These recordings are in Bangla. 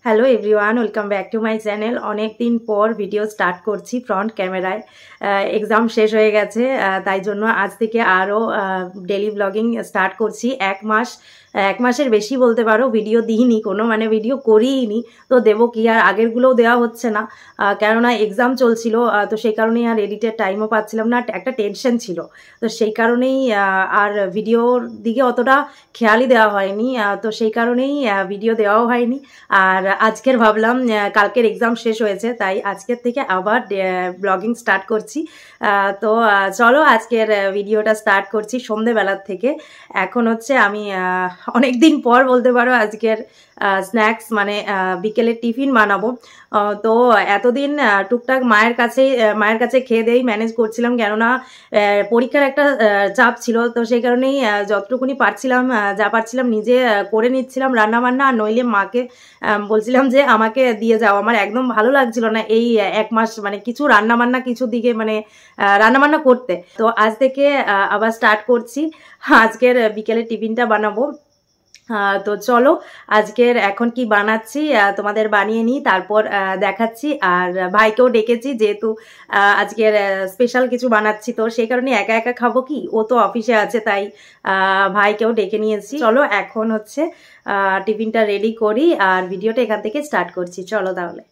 Hello everyone, welcome back to my channel. অনেক দিন পর ভিডিও স্টার্ট করছি ফ্রন্ট ক্যামেরায়। এক্সাম শেষ হয়ে গেছে, তাই জন্য আজ থেকে আরও ডেলি ব্লগিং স্টার্ট করছি। এক মাসের বেশি বলতে পারো ভিডিও দিইনি, কোনো মানে ভিডিও করিইনি। তো দেবো কি, আর আগেরগুলোও দেওয়া হচ্ছে না, কেননা এক্সাম চলছিল। তো সেই কারণেই আর এডিটের টাইমও পাচ্ছিলাম না, একটা টেনশন ছিল। তো সেই কারণেই আর ভিডিওর দিকে অতটা খেয়ালই দেওয়া হয়নি। তো সেই কারণেই ভিডিও দেওয়াও হয়নি। আর আজকের ভাবলাম, কালকের এক্সাম শেষ হয়েছে, তাই আজকের থেকে আবার ব্লগিং স্টার্ট করছি। তো চলো আজকের ভিডিওটা স্টার্ট করছি সন্ধেবেলার থেকে। এখন হচ্ছে আমি অনেক দিন পর বলতে পারো আজকের স্ন্যাক্স মানে বিকেলের টিফিন বানাবো। তো এতদিন টুকটাক মায়ের কাছে খেয়ে দিয়েই ম্যানেজ করছিলাম, কেননা পরীক্ষার একটা চাপ ছিল। তো সেই কারণেই যতটুকুনি পারছিলাম, যা পারছিলাম নিজে করে নিচ্ছিলাম রান্না বান্না। আর নইলে মাকে বলছিলাম যে আমাকে দিয়ে যাও। আমার একদম ভালো লাগছিল না এই এক মাস মানে কিছু রান্নাবান্না কিছু দিকে মানে রান্নাবান্না করতে। তো আজ থেকে আবার স্টার্ট করছি। আজকের বিকেলের টিফিনটা বানাবো। তো চলো আজকের এখন কি বানাচ্ছি তোমাদের বানিয়ে নিই, তারপর দেখাচ্ছি। আর ভাইকেও ডেকেছি, যেহেতু আজকের স্পেশাল কিছু বানাচ্ছি, তো সেই কারণে একা একা খাবো কি, ও তো অফিসে আছে, তাই ভাইকেও ডেকে নিয়েছি। চলো এখন হচ্ছে টিফিনটা রেডি করি আর ভিডিওটা এখান থেকে স্টার্ট করছি। চলো তাহলে।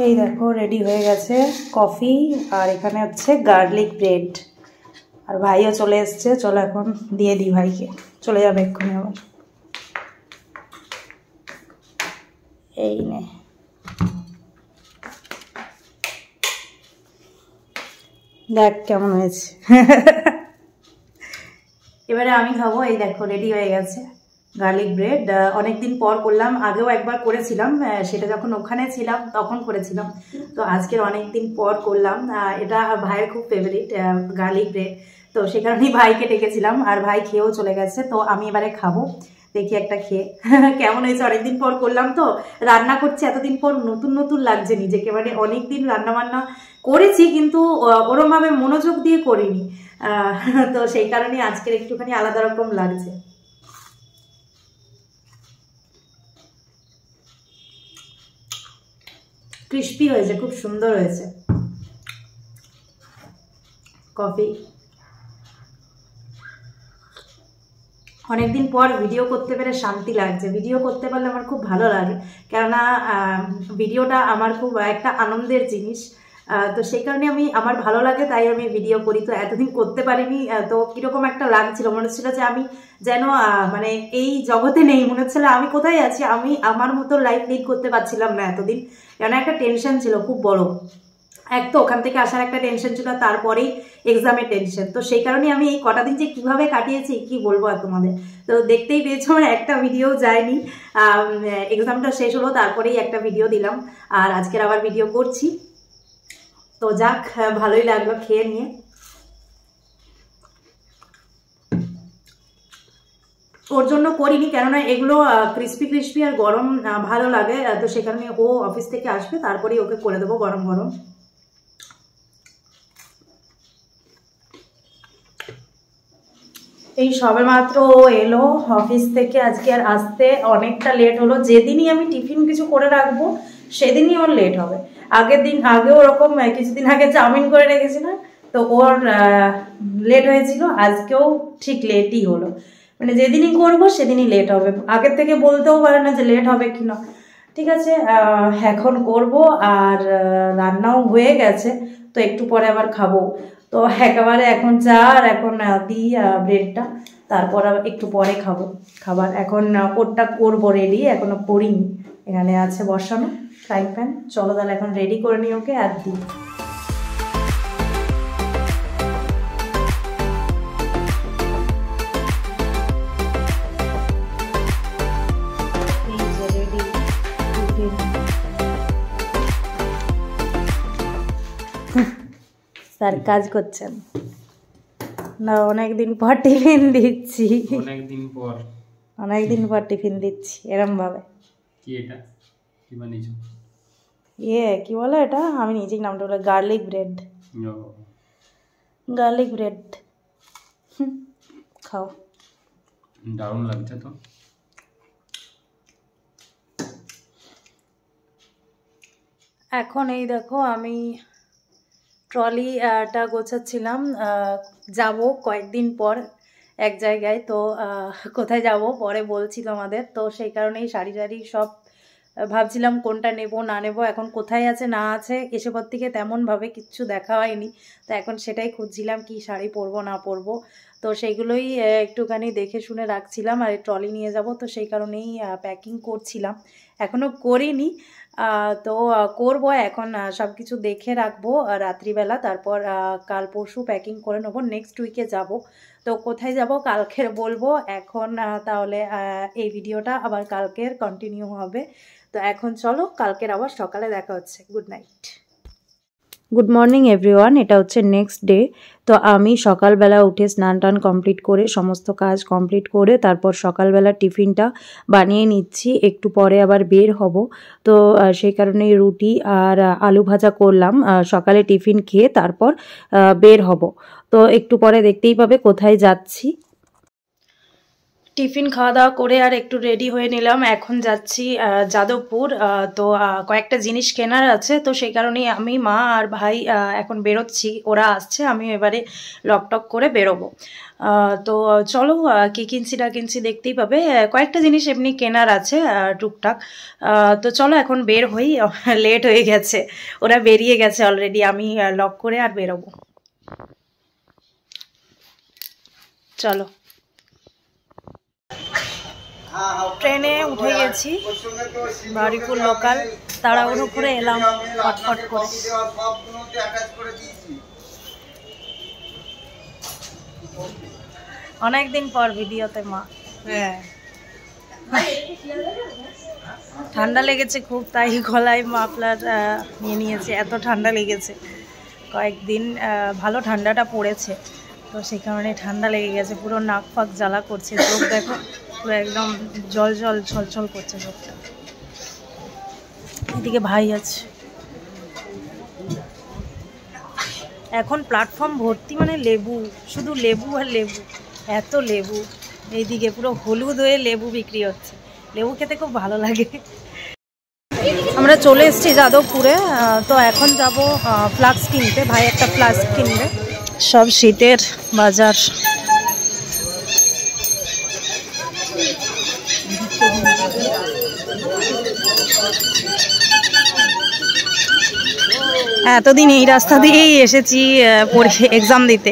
এই দেখো রেডি হয়ে গেছে কফি, আর এখানে হচ্ছে গার্লিক ব্রেড। আর ভাইও চলে এসছে, চলো এখন দিয়ে দিই ভাইকে, চলে যাবে এক্ষুনি আবার। এই নে, দেখ কেমন হয়েছে। এবারে আমি খাবো। এই দেখো রেডি হয়ে গেছে গার্লিক ব্রেড। অনেকদিন পর করলাম, আগেও একবার করেছিলাম, সেটা যখন ওখানে ছিলাম তখন করেছিলাম। তো আজকের অনেকদিন পর করলাম। এটা ভাইয়ের খুব ফেভারিট গার্লিক ব্রেড, তো সে কারণেই ভাইকে ডেকেছিলাম। আর ভাই খেয়েও চলে গেছে, তো আমি এবারে খাবো। দেখি একটা খেয়ে কেমন হয়েছে। অনেকদিন পর করলাম, তো রান্না করছি এতদিন পর, নতুন নতুন লাগছে নিজেকে। মানে অনেকদিন রান্না বান্না করেছি, কিন্তু ওরমভাবে মনোযোগ দিয়ে করিনি। তো সেই কারণে আজকের একটুখানি আলাদা রকম লাগছে। ক্রিস্পি হয়েছে, খুব সুন্দর হয়েছে। কফি। অনেকদিন পর ভিডিও করতে পেরে শান্তি লাগছে। ভিডিও করতে পারলে আমার খুব ভালো লাগে, কেননা ভিডিওটা আমার খুব একটা আনন্দের জিনিস। তো সেই কারণে আমার ভালো লাগে, তাই আমি ভিডিও করি। তো এতদিন করতে পারিনি, তো কীরকম একটা লাগছিল, মনে হচ্ছিল যে আমি যেন মানে এই জগতে নেই, মনে হচ্ছিল আমি কোথায় আছি, আমি আমার মতো লাইফ লিড করতে পারছিলাম না এতদিন। কেন একটা টেনশন ছিল খুব বড়, এক তো ওখান থেকে আসার একটা টেনশন ছিল, তারপরেই এক্সামের টেনশন। তো সেই কারণে আমি এই কটা দিন যে কীভাবে কাটিয়েছি কি বলবো আর তোমাদের। তো দেখতেই পেয়েছো আমার একটা ভিডিও যায়নি, এক্সামটা শেষ হলো তারপরেই একটা ভিডিও দিলাম, আর আজকের আবার ভিডিও করছি। তো যাক, ভালোই লাগলো খেয়ে নিয়ে। ওর জন্য করিনি, কেননা এগুলো ক্রিস্পি ক্রিস্পি আর গরম ভালো লাগে। তো সে কারণে ও অফিস থেকে আসবে তারপরেই ওকে করে দেবো গরম গরম। এই সবে মাত্র ও এলো অফিস থেকে। আজকে আর আসতে অনেকটা লেট হলো। যেদিনই আমি টিফিন কিছু করে রাখবো সেদিনই ওর লেট হবে। আগেও ওরকম কিছুদিন আগে চাউমিন করে রেখেছিলাম, তো ওর লেট হয়েছিল। আজকেও ঠিক লেটই হলো, মানে যেদিনই করবো সেদিনই লেট হবে। আগের থেকে বলতেও পারে না যে লেট হবে কি না। ঠিক আছে, এখন করব। আর রান্নাও হয়ে গেছে, তো একটু পরে আবার খাবো। তো একেবারে এখন চা আর এখন দিই ব্রেডটা, তারপর একটু পরে খাবো খাবার। এখন ওরটা করবো রেডি, এখনো করিনি। এখানে আছে বসানো ফ্রাইং প্যান। চলো তাহলে এখন রেডি করে নিই ওকে আর দিই। স্যার কাজ করছেন না, অনেকদিন পর টিফিন দিচ্ছি। অনেকদিন পর টিফিন দিচ্ছি এরম ভাবে। কি এটা কি বানিয়েছো? কি বলে এটা, আমি নিজেই নামটা বলে, গার্লিক ব্রেড। গার্লিক ব্রেড খাও, দারুণ লাগছে তো। এখন এই দেখো আমি ট্রলিটা গোছাচ্ছিলাম। যাব কয়েকদিন পর এক জায়গায়, তো কোথায় যাব পরে বলছি তোমাদের। তো সেই কারণেই শাড়ি সব ভাবছিলাম কোনটা নেব না নেব। এখন কোথায় আছে না আছে এসে পর থেকে তেমনভাবে কিচ্ছু দেখা হয়নি, তো এখন সেটাই খুঁজছিলাম কি শাড়ি পরবো না পরবো। তো সেইগুলোই একটুখানি দেখে শুনে রাখছিলাম। আর ট্রলি নিয়ে যাব, তো সেই কারণেই প্যাকিং করছিলাম। এখনও করিনি, তো করব। এখন সব কিছু দেখে রাখবো রাত্রিবেলা, তারপর কাল পরশু প্যাকিং করে নেবো। নেক্সট উইকে যাব। তো কোথায় যাব কালকের বলবো। এখন তাহলে এই ভিডিওটা আবার কালকের কন্টিনিউ হবে। তো এখন চলো, কালকের আবার সকালে দেখা হচ্ছে। Good night. Good morning everyone. এটা হচ্ছে নেক্সট ডে। তো আমি সকালবেলা উঠে স্নান টান কমপ্লিট করে সমস্ত কাজ কমপ্লিট করে তারপর সকালবেলা টিফিনটা বানিয়ে নিচ্ছি। একটু পরে আবার বের হব, তো সেই কারণে রুটি আর আলু ভাজা করলাম। সকালে টিফিন খেয়ে তারপর বের হব। তো একটু পরে দেখতেই পাবে কোথায় যাচ্ছি। টিফিন খাওয়া দাওয়া করে আর একটু রেডি হয়ে নিলাম। এখন যাচ্ছি যাদবপুর। তো কয়েকটা জিনিস কেনার আছে, তো সেই কারণেই আমি, মা আর ভাই এখন বেরোচ্ছি। ওরা আসছে, আমি এবারে লকটক করে বেরোবো। তো চলো, কী কিনছি না কিনছি দেখতেই পাবে। কয়েকটা জিনিস এমনি কেনার আছে টুকটাক। তো চলো এখন বের হই, লেট হয়ে গেছে। ওরা বেরিয়ে গেছে অলরেডি, আমি লক করে আর বেরোবো। চলো, ট্রেনে উঠে গেছি, বারুইপুর লোকাল। তাড়াহুড়ো করে এলাম ফটফট করে। অনেকদিন পর ভিডিওতে মা। হ্যাঁ, ঠান্ডা লেগেছে খুব, তাই গলায় মাফলার নিয়ে নিয়েছি। এত ঠান্ডা লেগেছে কয়েকদিন, ভালো ঠান্ডাটা পড়েছে, তো সেই কারণে ঠান্ডা লেগে গেছে। পুরো নাক ফাক জ্বালা করছে, চোখ দেখো পুরো একদম জল জল ছলছল করছে চোখটা। এদিকে ভাই আছে। এখন প্ল্যাটফর্ম ভর্তি, মানে লেবু, শুধু লেবু আর লেবু, এত লেবু। এইদিকে পুরো হলুদ হয়ে লেবু বিক্রি হচ্ছে। লেবু খেতে খুব ভালো লাগে। আমরা চলে এসেছি যাদবপুরে। তো এখন যাব ফ্লাস্ক কিনতে। ভাই একটা ফ্লাস্ক কিনবে, সব শীতের বাজার। এতদিন এই রাস্তা দিয়েই এসেছি এক্সাম দিতে,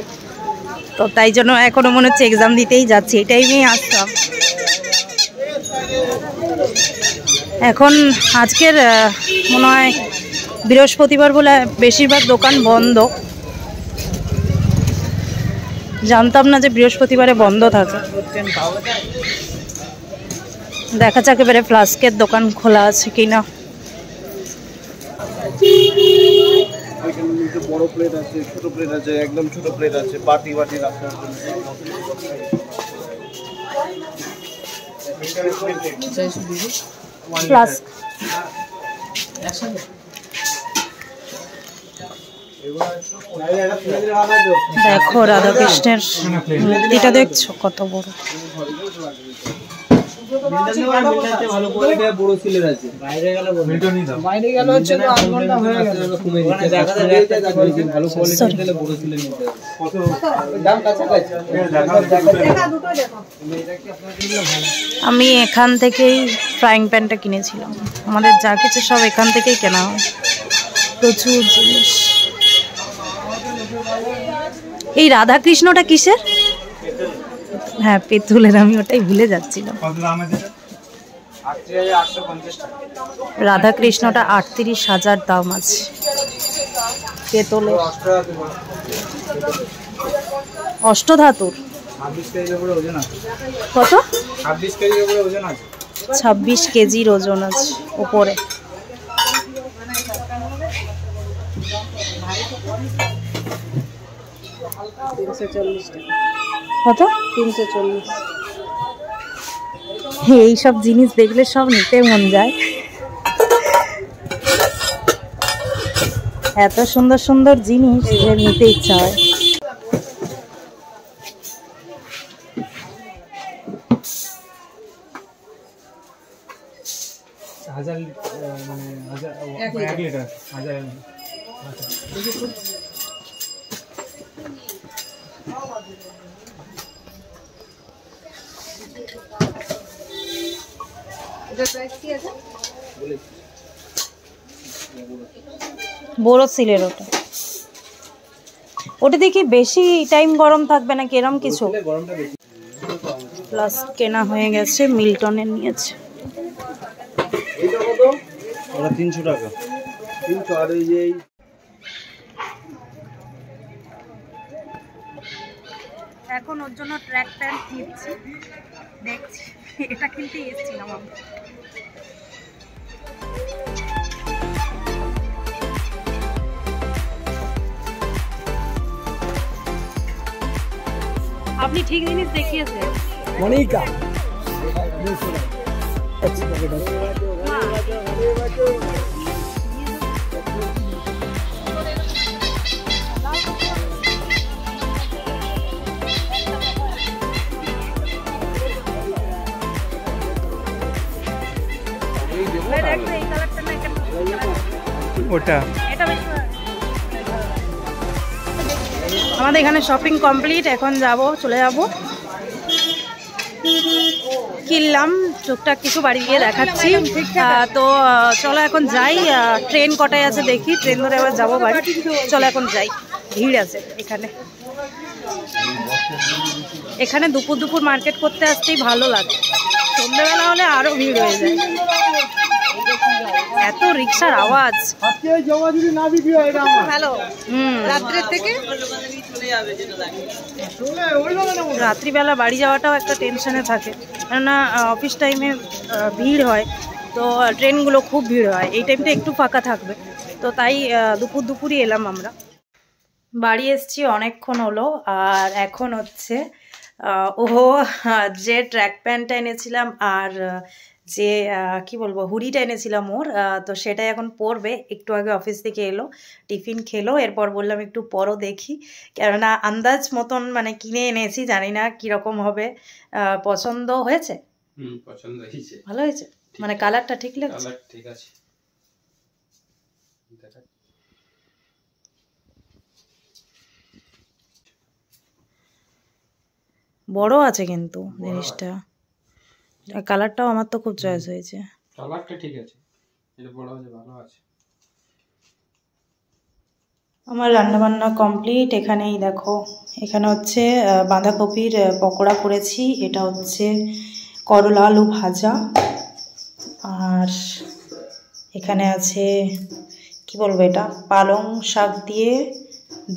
তো তাই জন্য এখনো মনে হচ্ছে এক্সাম দিতেই যাচ্ছি, এই টাইমেই আসতাম। এখন আজকের মনে হয় বৃহস্পতিবার বলে বেশিরভাগ দোকান বন্ধ। জানতাম না যে বৃহস্পতিবারে বন্ধ থাকে। দেখা যাক এবারে ফ্লাস্কের দোকান খোলা আছে কিনা। বড় প্লেট আছে, ছোট প্লেট আছে, একদম ছোট প্লেট আছে, বাটি বাটি রাখার জন্য। ফ্লাস্ক দেখো, রাধাকৃষ্ণের মূর্তিটা দেখছো কত বড়। আমি এখান থেকেই ফ্রাইং প্যানটা কিনেছিলাম, আমাদের যা কিছু সব এখান থেকেই কেনা হয়, প্রচুর জিনিস। এই রাধাকৃষ্ণটা কিসের? হ্যাঁ, পেতলের, আমি ওটাই ভুলে যাচ্ছিলাম। রাধাকৃষ্ণটা ৩৮,০০০ দাম আছে পেতলের, অষ্টধাতুর। কত? ২৬ কেজির ওজন আছে উপরে। কত? ৩৪০। এইসব জিনিস দেখলে সব নিতে মন যায়, এত সুন্দর সুন্দর জিনিস যে নিতে ইচ্ছা হয়। বড় সিলের ওটা, ওটা দেখি বেশি টাইম গরম থাকবে নাকি এরম কিছু। প্লাস কেনা হয়ে গেছে, মিল্টনের নিয়েছে। 300 টাকা। 300। আর এই যে এখন ওর জন্য ট্র্যাক প্যান্ট কিনছি, দেখছি। এটা কিনতে এসেছিলাম আমি। আপনি ঠিক জিনিস দেখিয়েছেন মনিকা। আমাদের এখানে শপিং কমপ্লিট, এখন চলে যাব। কিনলাম টুকটাক কিছু, বাড়ি গিয়ে দেখাচ্ছি। তো চলো এখন যাই, ট্রেন কটায় আছে দেখি, ট্রেন ধরে আবার যাবো বাড়ি। চলো এখন যাই, ভিড় আছে এখানে দুপুর দুপুর মার্কেট করতে আসতেই ভালো লাগে, সন্ধ্যেবেলা হলে আরো ভিড় হয়ে যায়, এত রিক্সার আওয়াজ। রাত্রের থেকে রাত্রিবেলা বাড়ি যাওয়াটাও একটা টেনশনে থাকে, কেননা অফিস টাইমে ভিড় হয়, তো ট্রেনগুলো খুব ভিড় হয়, এই টাইমটা একটু ফাঁকা থাকবে, তো তাই দুপুর দুপুরই এলাম আমরা। বাড়ি এসছি অনেকক্ষণ হলো, আর এখন হচ্ছে যে ট্র্যাক প্যান্টটা এনেছিলাম আর যে কি বলবো হুডিটা এনেছিলাম ওর, তো সেটাই এখন পরবে। একটু আগে অফিস থেকে এলো, টিফিন খেলো, এরপর বললাম একটু পরো দেখি, কেননা আন্দাজ মতন মানে কিনে এনেছি, জানি না কিরকম হবে। পছন্দ হয়েছে? পছন্দ হয়েছে, ভালো হয়েছে, মানে কালারটা ঠিক লাগছে? ঠিক আছে। বড় আছে কিন্তু জিনিসটা, আর কালারটাও আমার তো খুব চয়েস হয়েছে। কালারটা ঠিক আছে, এটা বড় আছে, ভালো আছে। আমার রান্নাবান্না কমপ্লিট। এখানেই দেখো, এখানে হচ্ছে বাঁধাকপির পকোড়া করেছি, এটা হচ্ছে করলা আলু ভাজা, আর এখানে আছে কি বলবো, এটা পালং শাক দিয়ে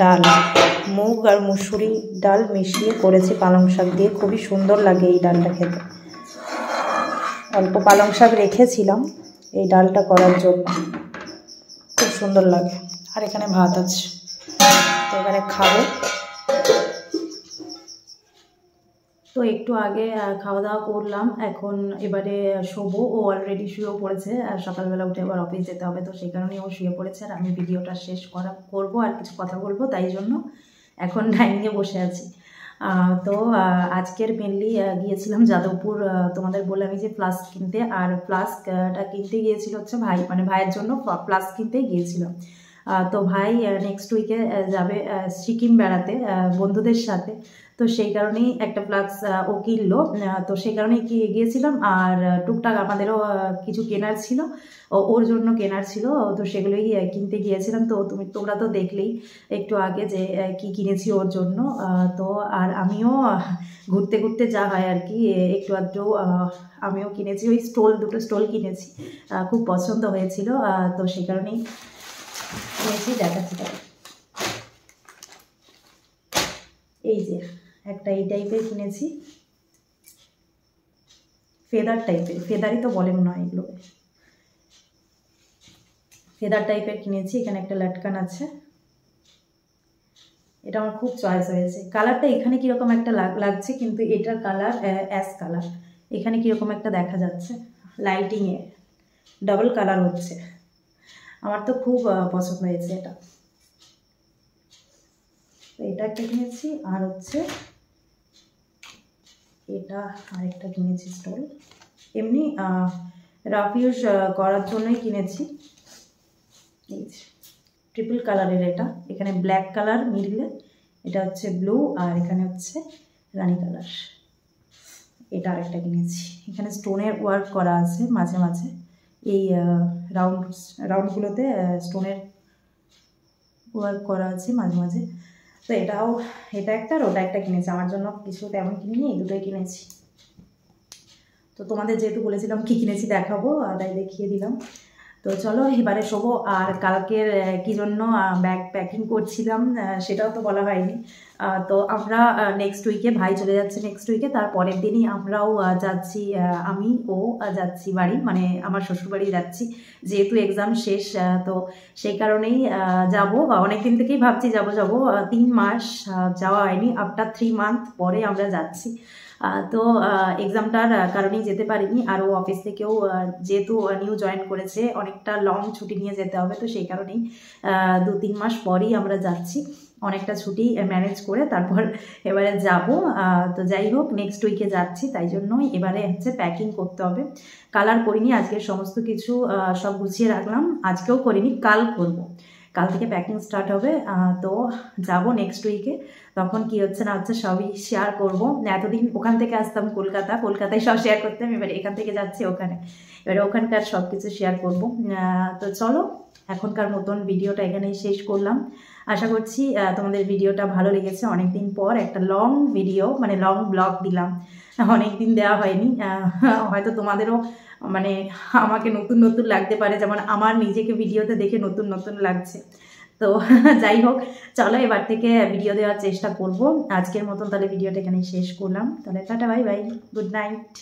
ডাল, মুগ আর মুসুরি ডাল মিশিয়ে করেছি পালং শাক দিয়ে। খুবই সুন্দর লাগে এই ডালটা খেতে। অল্প পালং শাক রেখেছিলাম এই ডালটা করার জন্য, খুব সুন্দর লাগে। আর এখানে ভাত আছে, তো এবারে খাবো। তো একটু আগে খাওয়া দাওয়া করলাম, এখন এবারে শোবো। ও অলরেডি শুয়েও পড়েছে, আর সকালবেলা উঠে আবার অফিস যেতে হবে, তো সেই কারণেই ও শুয়ে পড়েছে। আর আমি ভিডিওটা শেষ করবো আর কিছু কথা বলবো, তাই জন্য এখন ডাইনিংয়ে বসে আছি। তো আজকের মেনলি গিয়েছিলাম যাদবপুর, তোমাদের বললাম যে ফ্লাস্ক কিনতে। আর ফ্লাস্কটা কিনতে গিয়েছিল হচ্ছে ভাই, মানে ভাইয়ের জন্য ফ্লাস্ক কিনতে গিয়েছিল। তো ভাই নেক্সট উইকে যাবে সিকিম বেড়াতে বন্ধুদের সাথে, তো সেই কারণেই একটা ফ্লাক্স ও কিনলো। তো সেই কারণেই গিয়েছিলাম। আর টুকটাক আমাদেরও কিছু কেনার ছিল, ওর জন্য কেনার ছিল, তো সেগুলোই কিনতে গিয়েছিলাম। তো তোমরা তো দেখলেই একটু আগে যে কি কিনেছি ওর জন্য। তো আর আমিও ঘুরতে ঘুরতে যা হয় আর কি, একটু আধটু আমিও কিনেছি। ওই দুটো স্টোল কিনেছি, খুব পছন্দ হয়েছিল, তো সেই কারণেই কিনেছি। দেখাচ্ছি তাই, এই যে একটা এই টাইপের কিনেছি, ফেদার টাইপের, ফেদারই তো বলে মনে হয় এগুলোকে, ফেদার টাইপের কিনেছি। এখানে একটা লাটকান আছে, এটা আমার খুব চয়েস হয়েছে। কালারটা এখানে কীরকম একটা লাগছে, কিন্তু এটার কালার অ্যাশ কালার, এখানে কীরকম একটা দেখা যাচ্ছে লাইটিংয়ে, ডাবল কালার হচ্ছে। আমার তো খুব পছন্দ হয়েছে এটা। এটা একটা কিনেছি, আর হচ্ছে এটা আরেকটা কিনেছি স্টোল, এমনি রাফ ইউজ করার জন্যই কিনেছি। এই ট্রিপল কালারের এটা, এখানে ব্ল্যাক কালার মিডলে, এটা হচ্ছে ব্লু, আর এখানে হচ্ছে রানি কালার। এটা আরেকটা কিনেছি, এখানে স্টোনের ওয়ার্ক করা আছে মাঝে মাঝে, এই রাউন্ডগুলোতে স্টোনের ওয়ার্ক করা আছে মাঝে মাঝে। তো এটা একটা আর ওটা একটা কিনেছি। আমার জন্য কিছু তেমন কিনিনি, এই দুটোই কিনেছি। তো তোমাদের যেহেতু বলেছিলাম কি কিনেছি দেখাবো, তাই দেখিয়ে দিলাম। তো চলো এবারে শোবো। আর কালকের কী জন্য ব্যাগ প্যাকিং করছিলাম সেটাও তো বলা হয়নি। তো আমরা নেক্সট উইকে, ভাই চলে যাচ্ছে নেক্সট উইকে, তার পরের দিনই আমরাও যাচ্ছি, আমি ও যাচ্ছি বাড়ি, মানে আমার শ্বশুরবাড়ি যাচ্ছি, যেহেতু এক্সাম শেষ। তো সেই কারণেই যাব। অনেকদিন থেকেই ভাবছি যাব 3 মাস যাওয়া হয়নি, আফটার 3 মান্থ পরে আমরা যাচ্ছি। তো এক্সামটার কারণেই যেতে পারিনি। আর ও অফিস থেকেও যেহেতু নিউ জয়েন করেছে, অনেকটা লং ছুটি নিয়ে যেতে হবে, তো সেই কারণেই 2-3 মাস পরই আমরা যাচ্ছি, অনেকটা ছুটি ম্যানেজ করে তারপর এবারে যাব। তো যাই হোক, নেক্সট উইকে যাচ্ছি, তাই জন্যই এবারে হচ্ছে প্যাকিং করতে হবে। কালার করিনি, আজকে সমস্ত কিছু সব গুছিয়ে রাখলাম, আজকেও করিনি, কাল করব। কাল থেকে প্যাকিং স্টার্ট হবে। তো যাব নেক্সট উইকে, তখন কি হচ্ছে না হচ্ছে সবই শেয়ার করবো। এতদিন ওখান থেকে আসতাম কলকাতায় সব শেয়ার করতাম, এবারে এখান থেকে যাচ্ছি ওখানে, এবারে ওখানকার সব কিছু শেয়ার করবো। তো চলো এখনকার মতন ভিডিওটা এখানেই শেষ করলাম। আশা করছি তোমাদের ভিডিওটা ভালো লেগেছে। অনেকদিন পর একটা লং ভিডিও, মানে লং ব্লগ দিলাম, অনেকদিন দেওয়া হয়নি। হয়তো তোমাদেরও মানে আমাকে নতুন নতুন লাগতে পারে, যেমন আমার নিজেকে ভিডিওতে দেখে নতুন নতুন লাগছে। তো যাই হোক, চলো এবার থেকে ভিডিও দেওয়ার চেষ্টা করব। আজকের মতন তাহলে ভিডিওটা এখানেই শেষ করলাম। তাহলে tata, bye bye, good night.